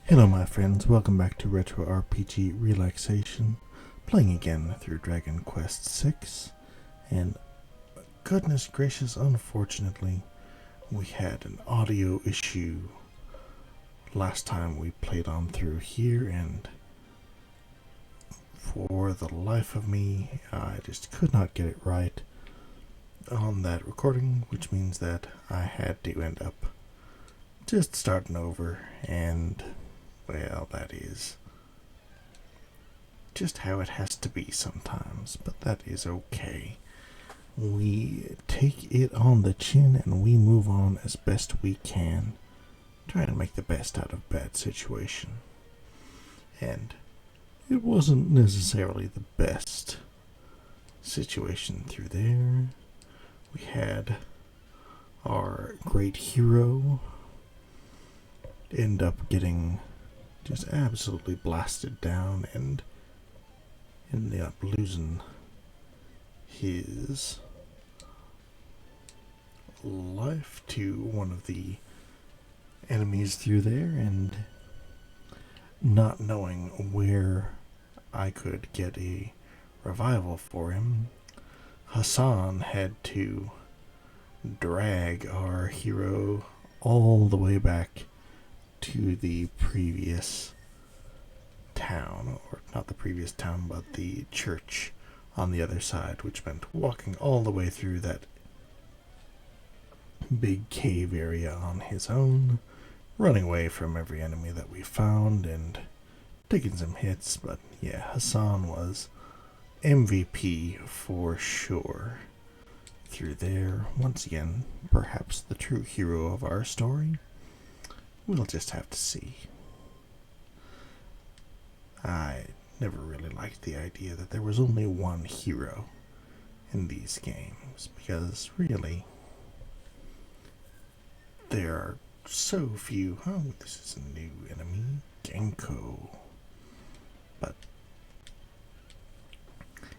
Hello my friends, welcome back to Retro RPG Relaxation, playing again through Dragon Quest VI, and goodness gracious, unfortunately, we had an audio issue last time we played on through here, and for the life of me, I just could not get it right on that recording, which means that I had to end up just starting over, and well, that is just how it has to be sometimes, but that is okay. We take it on the chin and we move on as best we can, trying to make the best out of a bad situation. And it wasn't necessarily the best situation through there. We had our great hero end up getting just absolutely blasted down and ended up losing his life to one of the enemies through there, and not knowing where I could get a revival for him, Hassan had to drag our hero all the way back to the previous town, or not the previous town, but the church on the other side, which meant walking all the way through that big cave area on his own, running away from every enemy that we found and taking some hits. But yeah, Hassan was MVP for sure through there. Once again, perhaps the true hero of our story. We'll just have to see. I never really liked the idea that there was only one hero in these games, because really, there are so few. Oh, this is a new enemy, Genko. But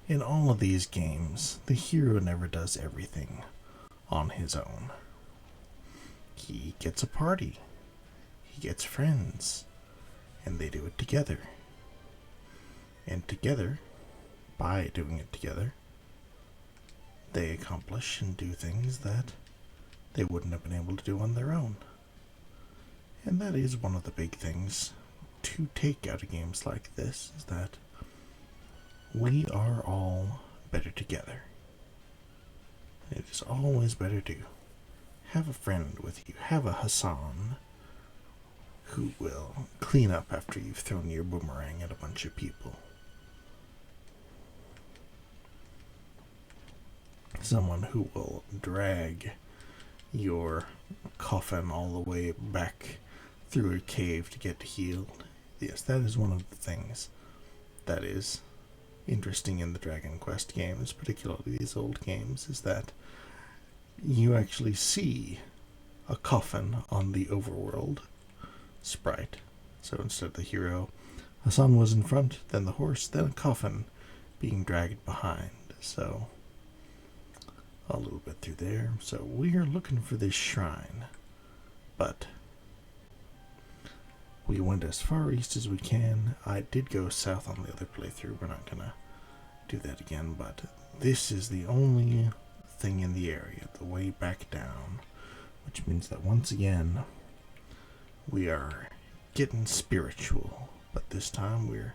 in all of these games, the hero never does everything on his own. He gets a party. He gets friends, and they do it together. And together, by doing it together, they accomplish and do things that they wouldn't have been able to do on their own. And that is one of the big things to take out of games like this, is that we are all better together. It is always better to have a friend with you, have a Hassan who will clean up after you've thrown your boomerang at a bunch of people. Someone who will drag your coffin all the way back through a cave to get healed. Yes, that is one of the things that is interesting in the Dragon Quest games, particularly these old games, is that you actually see a coffin on the overworld sprite. So instead of the hero, Hassan was in front, then the horse, then a coffin being dragged behind. So a little bit through there. So we are looking for this shrine, but we went as far east as we can. I did go south on the other playthrough. We're not gonna do that again, but this is the only thing in the area, the way back down, which means that once again we are getting spiritual, but this time we're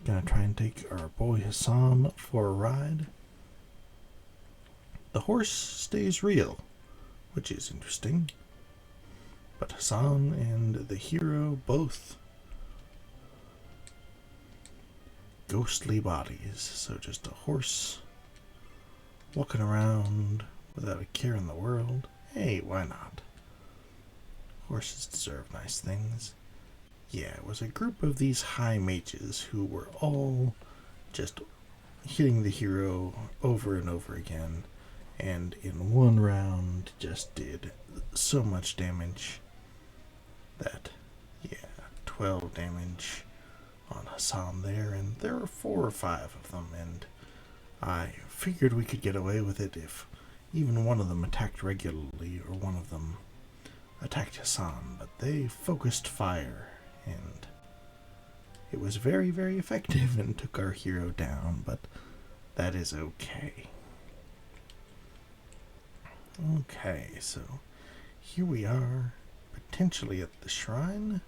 gonna try and take our boy Hassan for a ride. The horse stays real, which is interesting, but Hassan and the hero both ghostly bodies, so just a horse walking around without a care in the world. Hey, why not? Horses deserve nice things. Yeah, it was a group of these high mages who were all just hitting the hero over and over again, and in one round just did so much damage that, yeah, 12 damage on Hassan there, and there were 4 or 5 of them, and I figured we could get away with it if even one of them attacked regularly, or one of them attacked Hassan, but they focused fire, and it was very, very effective and took our hero down, but that is okay. Okay, so here we are, potentially at the shrine.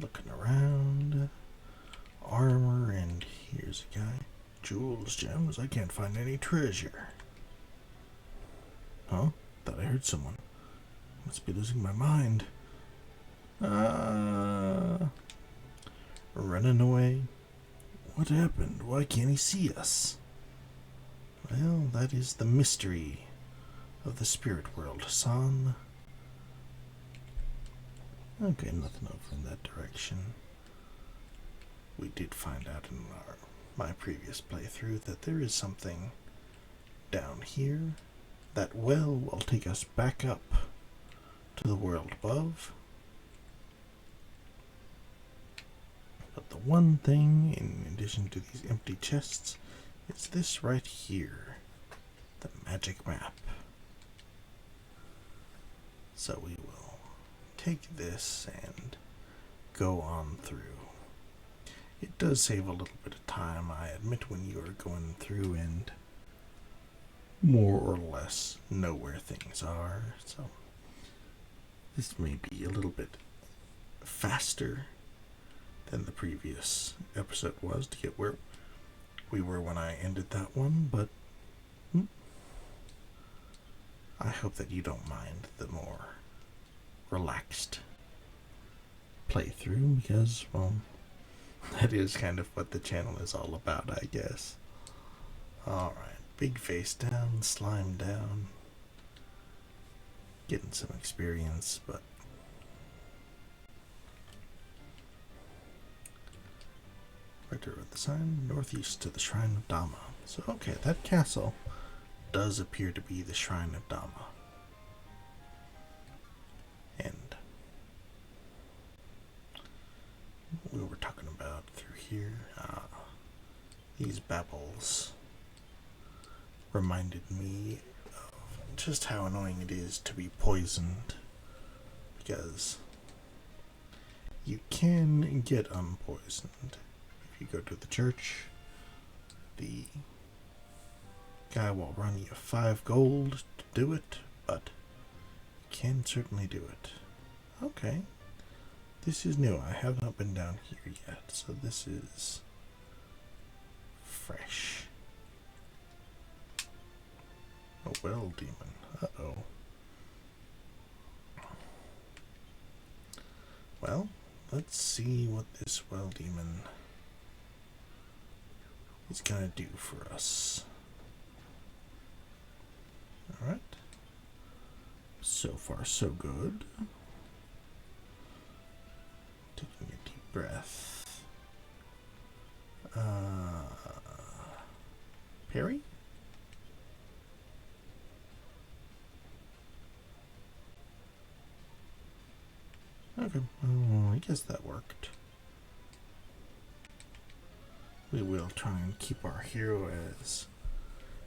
Looking around, armor, and here's a guy. Jewels, gems, I can't find any treasure. Huh? Thought I heard someone. Must be losing my mind. Running away? What happened? Why can't he see us? Well, that is the mystery of the spirit world, son. Okay, nothing over in that direction. We did find out in my previous playthrough that there is something down here. That well will take us back up to the world above. But the one thing, in addition to these empty chests, is this right here. The magic map. So we will take this and go on through. It does save a little bit of time, I admit, when you are going through and more or less know where things are. So this may be a little bit faster than the previous episode was to get where we were when I ended that one, but I hope that you don't mind the more relaxed playthrough, because, well, that is kind of what the channel is all about, I guess. Alright, big face down, slime down. Getting some experience, but right over the sign, northeast to the Shrine of Dama. So, okay, that castle does appear to be the Shrine of Dama. And we were talking about through here, these babbles reminded me of just how annoying it is to be poisoned, because you can get unpoisoned. If you go to the church, the guy will run you 5 gold to do it, but you can certainly do it. Okay, this is new. I have not been down here yet, so this is fresh. A well demon. Uh-oh. Well, let's see what this well demon is gonna do for us. Alright. So far, so good. Taking a deep breath. Parry? Okay, I guess that worked. We will try and keep our hero as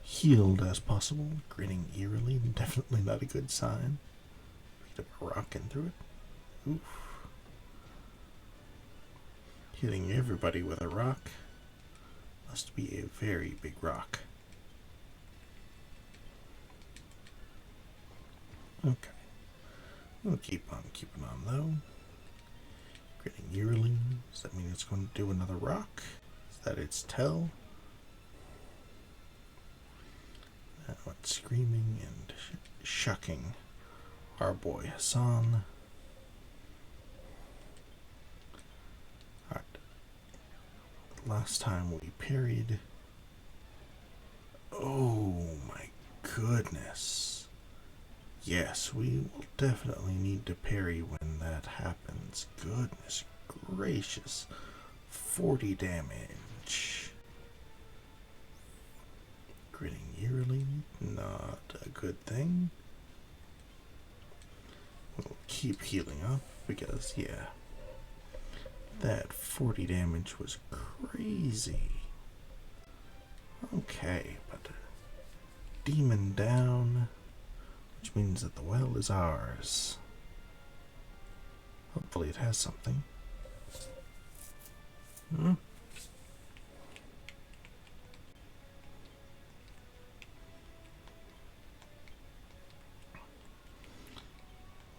healed as possible. Grinning eerily, definitely not a good sign. Picked up a rock and threw it. Oof. Hitting everybody with a rock must be a very big rock. Okay. We'll keep on keeping on though. Grinning eerily. Does that mean it's going to do another rock? Is that its tell? Now it's screaming and shucking our boy Hassan. Alright. Last time we parried. Oh my goodness. Yes, we will definitely need to parry when that happens. Goodness gracious. 40 damage. Grinning eerily, not a good thing. We'll keep healing up because, yeah, that 40 damage was crazy. Okay, but demon down, which means that the well is ours. Hopefully it has something.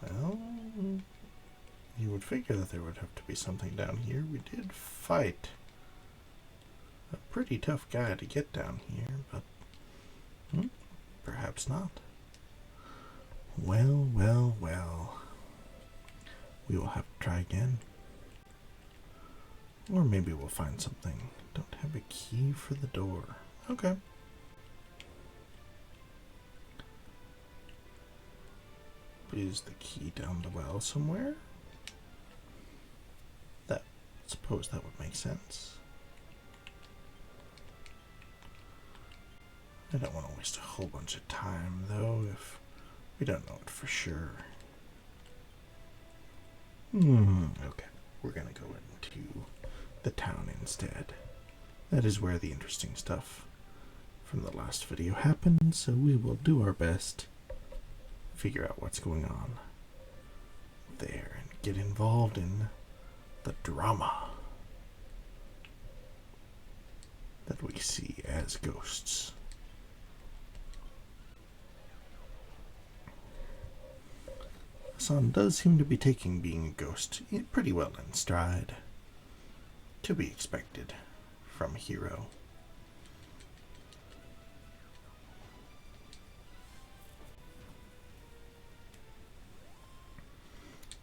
Well, you would figure that there would have to be something down here. We did fight a pretty tough guy to get down here, but perhaps not. Well, well, well. We will have to try again. Or maybe we'll find something. Don't have a key for the door. Okay. Is the key down the well somewhere? I suppose that would make sense. I don't want to waste a whole bunch of time, though, if we don't know it for sure. Okay, we're gonna go into the town instead. That is where the interesting stuff from the last video happened, so we will do our best to figure out what's going on there and get involved in the drama that we see as ghosts. Hassan does seem to be taking being a ghost pretty well in stride. To be expected from a hero.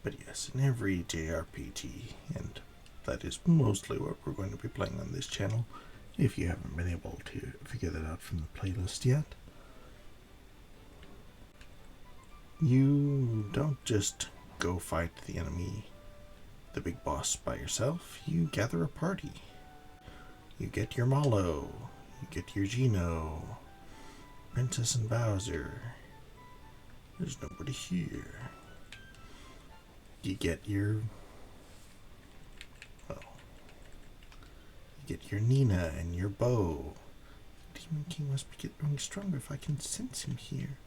But yes, in every JRPG, and that is mostly what we're going to be playing on this channel, if you haven't been able to figure that out from the playlist yet, you don't just go fight the enemy, the big boss, by yourself. You gather a party. You get your Mallow, you get your Gino, Princess and Bowser. There's nobody here. You get your, well, you get your Nina and your Bo. Demon King must be getting stronger if I can sense him here.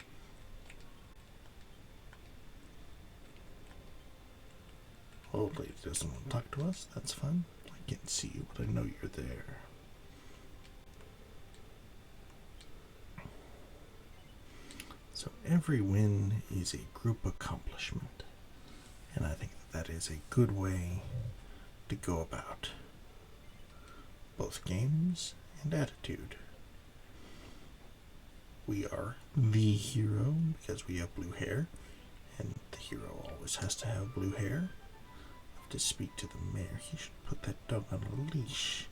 Old lady doesn't want to talk to us. That's fine. I can't see you, but I know you're there. So every win is a group accomplishment. And I think that is a good way to go about both games and attitude. We are the hero because we have blue hair, and the hero always has to have blue hair. I have to speak to the mayor. He should put that dog on a leash.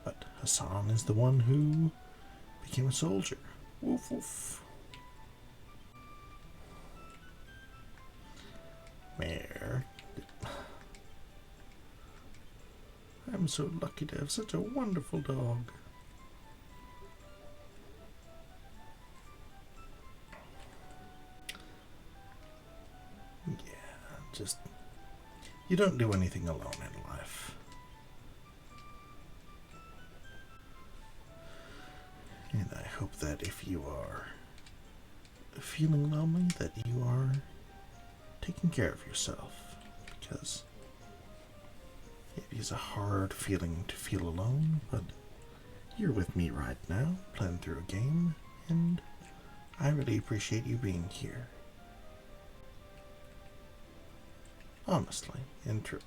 But Hassan is the one who became a soldier. Woof woof. Mayor. I'm so lucky to have such a wonderful dog. Yeah, just, you don't do anything alone in life. And I hope that if you are feeling lonely, that you are taking care of yourself, because it is a hard feeling to feel alone, but you're with me right now, playing through a game, and I really appreciate you being here. Honestly and truly.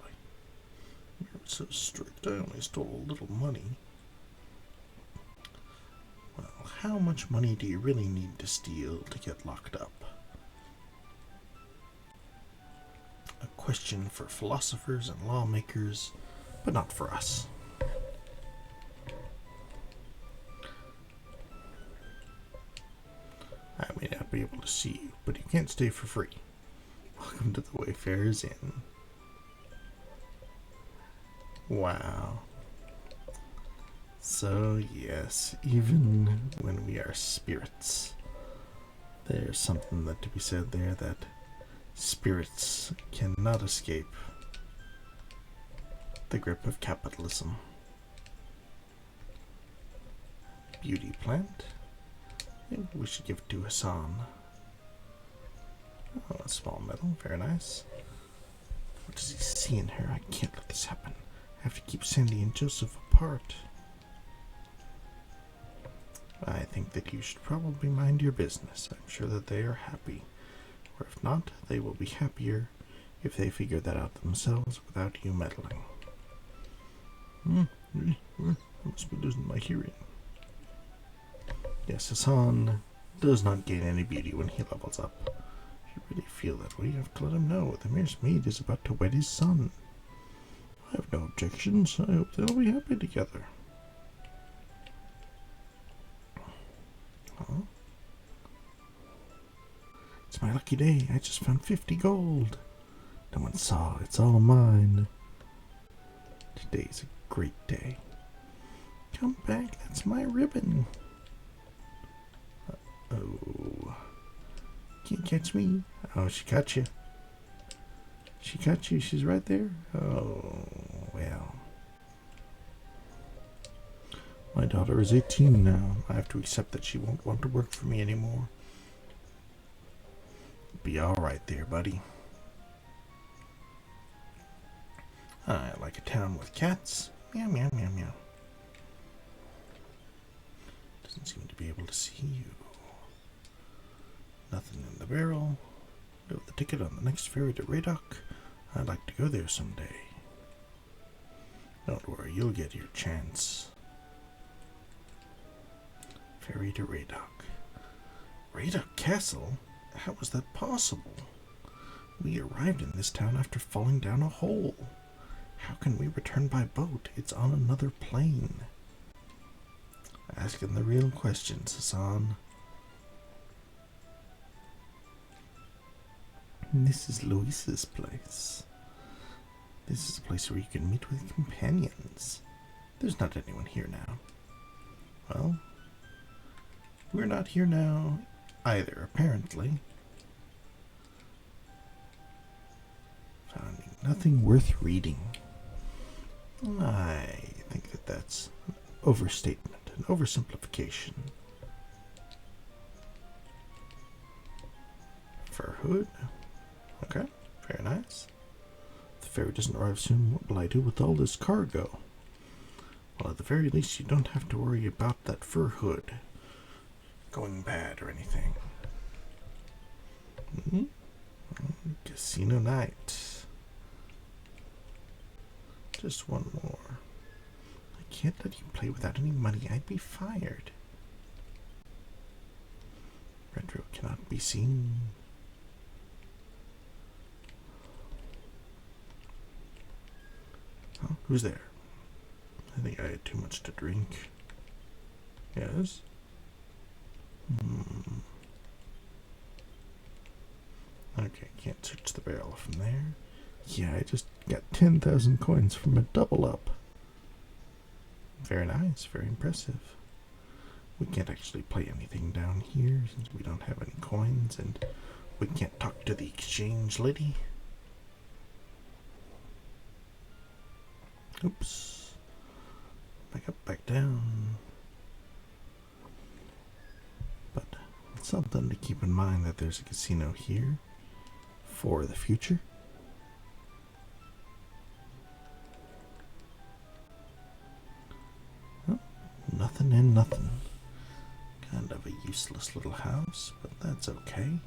You're so strict, I only stole a little money. Well, how much money do you really need to steal to get locked up? A question for philosophers and lawmakers, but not for us. I may not be able to see you, but you can't stay for free. Welcome to the Wayfarer's Inn. Wow. So yes, even when we are spirits, there's something that to be said there, that spirits cannot escape the grip of capitalism. beauty plant. Maybe we should give it to Hassan. Oh, a small medal. Very nice. What does he see in her? I can't let this happen. I have to keep Sandy and Joseph apart. I think that you should probably mind your business. I'm sure that they are happy. Or if not, they will be happier if they figure that out themselves without you meddling. I must be losing my hearing. Yes, Hassan does not gain any beauty when he levels up. If you really feel that way, you have to let him know. The mayor's maid is about to wed his son. I have no objections. I hope they'll be happy together. Huh? It's my lucky day. I just found 50 gold. No one saw. It's all mine. Today's a great day. Come back. That's my ribbon. Oh. Can't catch me. Oh, she caught you. She caught you. She's right there. Oh, well. My daughter is 18 now. I have to accept that she won't want to work for me anymore. Be alright there, buddy. I like a town with cats. Meow, meow, meow, meow. Doesn't seem to be able to see you. Nothing in the barrel. We have the ticket on the next ferry to Radok. I'd like to go there someday. Don't worry, you'll get your chance. Ferry to Radok. Radok Castle? How was that possible? We arrived in this town after falling down a hole. How can we return by boat? It's on another plane. Asking the real questions, Hassan. This is Luis's place. This is a place where you can meet with companions. There's not anyone here now. Well, we're not here now either, apparently. Finding nothing worth reading. I think that that's an overstatement, an oversimplification. Fur hood. Okay, very nice. The ferry doesn't arrive soon. What will I do with all this cargo? Well, at the very least, you don't have to worry about that fur hood going bad or anything. Casino night. Just one more. I can't let you play without any money. I'd be fired. Retro cannot be seen. Oh, who's there? I think I had too much to drink. Yes? Okay, can't search the barrel from there. Yeah, I just got 10,000 coins from a double up. Very nice, very impressive. We can't actually play anything down here since we don't have any coins, and we can't talk to the exchange lady. Oops. Back up, back down. But it's something to keep in mind that there's a casino here for the future. Oh, nothing and nothing. Kind of a useless little house, but that's okay.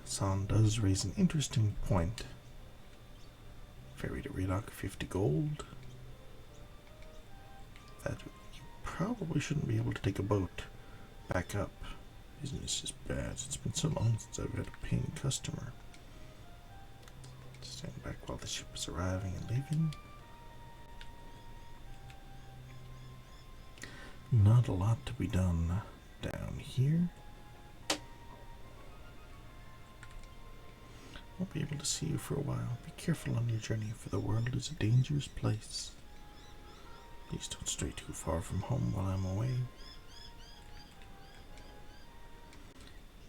Hassan does raise an interesting point. Ferry to Radok, 50 gold. That you probably shouldn't be able to take a boat back up. Business is bad. It's been so long since I've had a paying customer. Stand back while the ship is arriving and leaving. Not a lot to be done down here. Won't be able to see you for a while. Be careful on your journey, for the world is a dangerous place. Please don't stray too far from home while I'm away.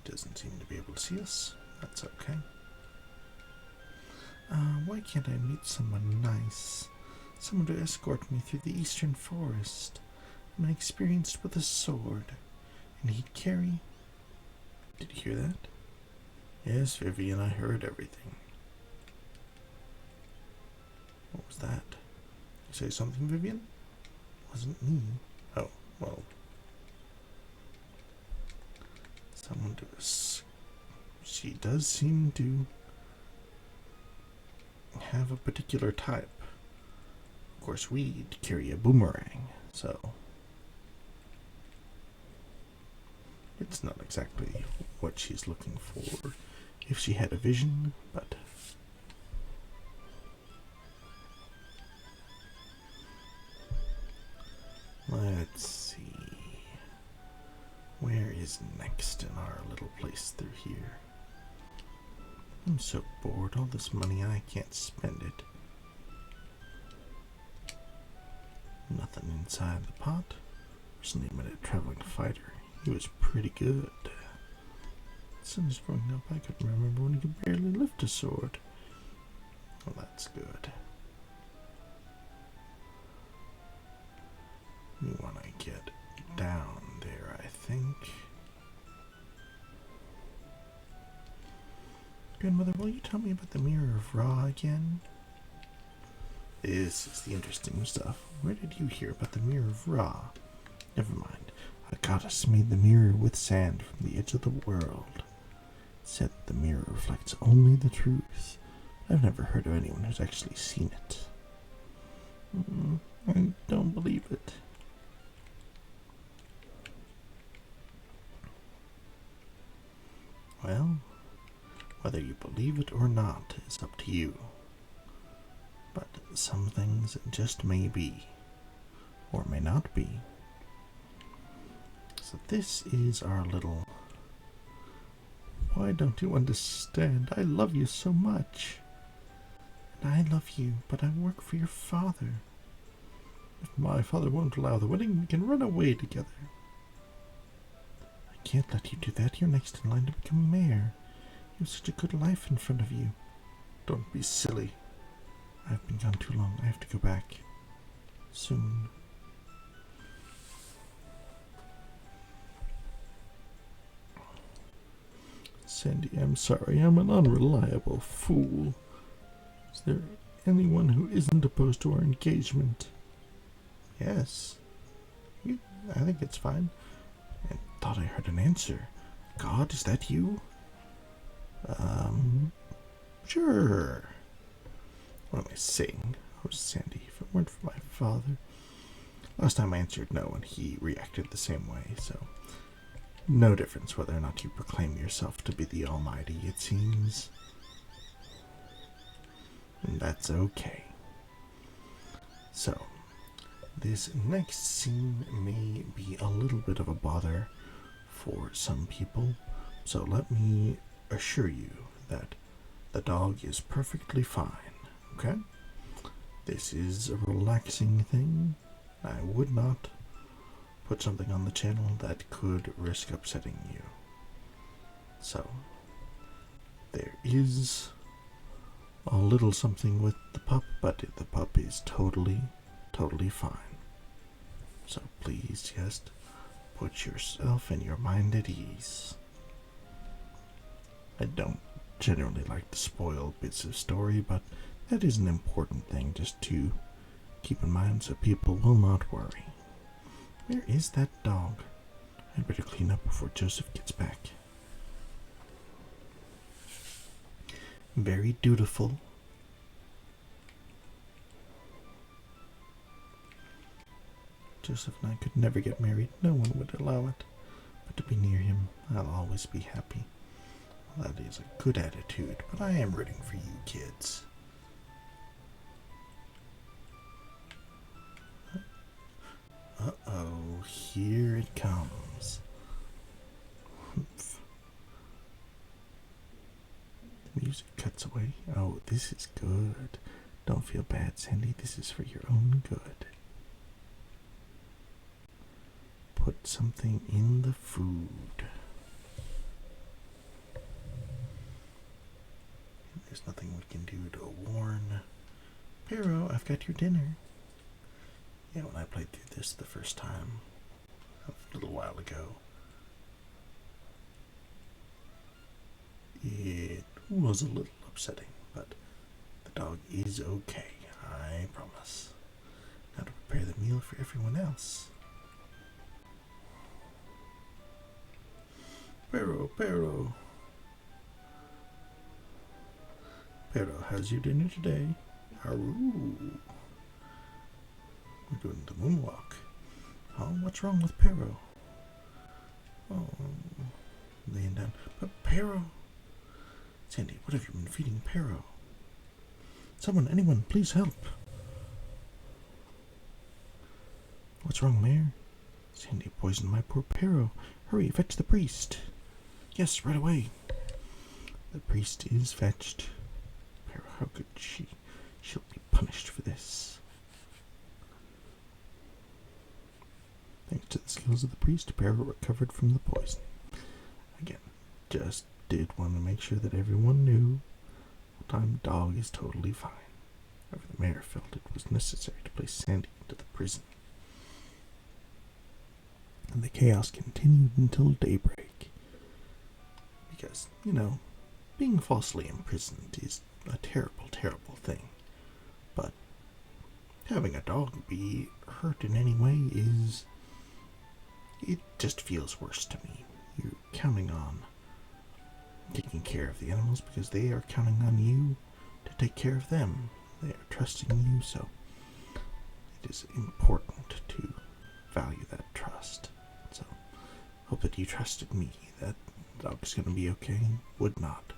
He doesn't seem to be able to see us. That's okay. Why can't I meet someone nice? Someone to escort me through the eastern forest. I'm experienced with a sword. And he'd carry... Did you hear that? Yes, Vivian, I heard everything. What was that? You say something, Vivian? It wasn't me. Oh, well. Someone to us. She does seem to have a particular type. Of course, we'd carry a boomerang, so it's not exactly what she's looking for if she had a vision, but let's see. Where is next in our little place through here? I'm so bored. All this money, I can't spend it. Nothing inside the pot. Just named it a traveling fighter. He was pretty good. Since growing up, I could remember when he could barely lift a sword. Well, that's good. We want to get down there, I think. Grandmother, will you tell me about the Mirror of Ra again? This is the interesting stuff. Where did you hear about the Mirror of Ra? Never mind. A goddess made the mirror with sand from the edge of the world. It said the mirror reflects only the truth. I've never heard of anyone who's actually seen it. I don't believe it. Well, whether you believe it or not is up to you. But some things just may be, or may not be. So this is our little... Why don't you understand? I love you so much. And I love you, but I work for your father. If my father won't allow the wedding, we can run away together. I can't let you do that. You're next in line to become mayor. You have such a good life in front of you. Don't be silly. I've been gone too long. I have to go back. Soon. Sandy, I'm sorry. I'm an unreliable fool. Is there anyone who isn't opposed to our engagement? Yes. I think it's fine. I thought I heard an answer. God, is that you? Sure. What am I saying? Oh, Sandy, if it weren't for my father. Last time I answered no, and he reacted the same way, so no difference whether or not you proclaim yourself to be the Almighty, it seems. And that's okay. So, this next scene may be a little bit of a bother for some people, so let me assure you that the dog is perfectly fine, okay? This is a relaxing thing. I would not put something on the channel that could risk upsetting you. So, there is a little something with the pup, but the pup is totally fine. So please just put yourself and your mind at ease. I don't generally like to spoil bits of story, but that is an important thing just to keep in mind so people will not worry. Where is that dog? I'd better clean up before Joseph gets back. Very dutiful. Joseph and I could never get married. No one would allow it. But to be near him, I'll always be happy. Well, that is a good attitude, but I am rooting for you kids. Uh-oh, here it comes. The music cuts away. Oh, this is good. Don't feel bad, Sandy. This is for your own good. Put something in the food. There's nothing we can do to warn Pero, I've got your dinner. Yeah, when I played through this the first time, a little while ago, it was a little upsetting, but the dog is okay, I promise. Now to prepare the meal for everyone else. Pero, Pero. Pero, how's your dinner today? Aroo. We're doing the moonwalk. Oh, what's wrong with Pero? Oh, laying down. But Pero. Sandy, what have you been feeding Pero? Anyone, please help. What's wrong, Mayor? Sandy poisoned my poor Pero. Hurry, fetch the priest. Yes, right away. The priest is fetched. Pero, how could she? She'll be punished for this. Thanks to the skills of the priest, Pero recovered from the poison. Again, just did want to make sure that everyone knew time dog is totally fine. However, the mayor felt it was necessary to place Sandy into the prison. And the chaos continued until daybreak. Because, being falsely imprisoned is a terrible, terrible thing. But having a dog be hurt in any way it just feels worse to me. You're counting on taking care of the animals because they are counting on you to take care of them. They are trusting you, so it is important to value that trust. So, hope that you trusted me, that the dog's going to be okay, would not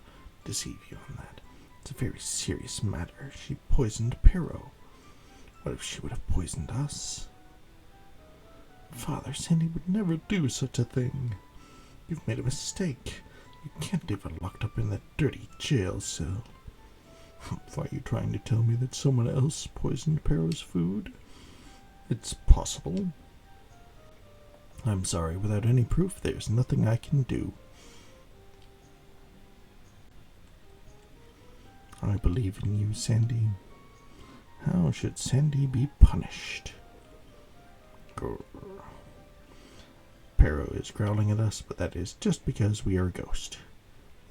deceive you on that. It's a very serious matter. She poisoned Pero. What if she would have poisoned us? Father, Sandy would never do such a thing. You've made a mistake. You can't leave her locked up in that dirty jail cell. Are you trying to tell me that someone else poisoned Pero's food? It's possible. I'm sorry, without any proof, there's nothing I can do. I believe in you, Sandy. How should Sandy be punished? Grr. Pero is growling at us, but that is just because we are a ghost.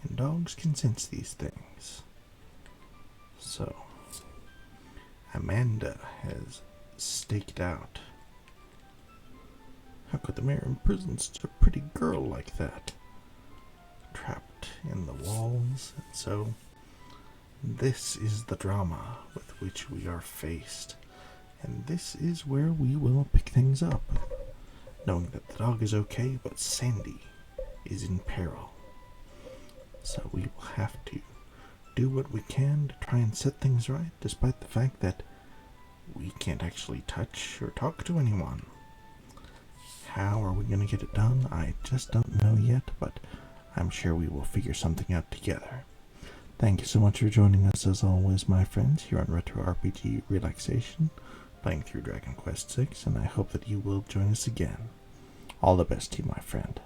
And dogs can sense these things. So, Amanda has staked out. How could the mayor imprison such a pretty girl like that? Trapped in the walls, and so this is the drama with which we are faced. And this is where we will pick things up. Knowing that the dog is okay, but Sandy is in peril. So we will have to do what we can to try and set things right, despite the fact that we can't actually touch or talk to anyone. How are we going to get it done? I just don't know yet, but I'm sure we will figure something out together. Thank you so much for joining us as always, my friends, here on Retro RPG Relaxation, playing through Dragon Quest VI, and I hope that you will join us again. All the best to you, my friend.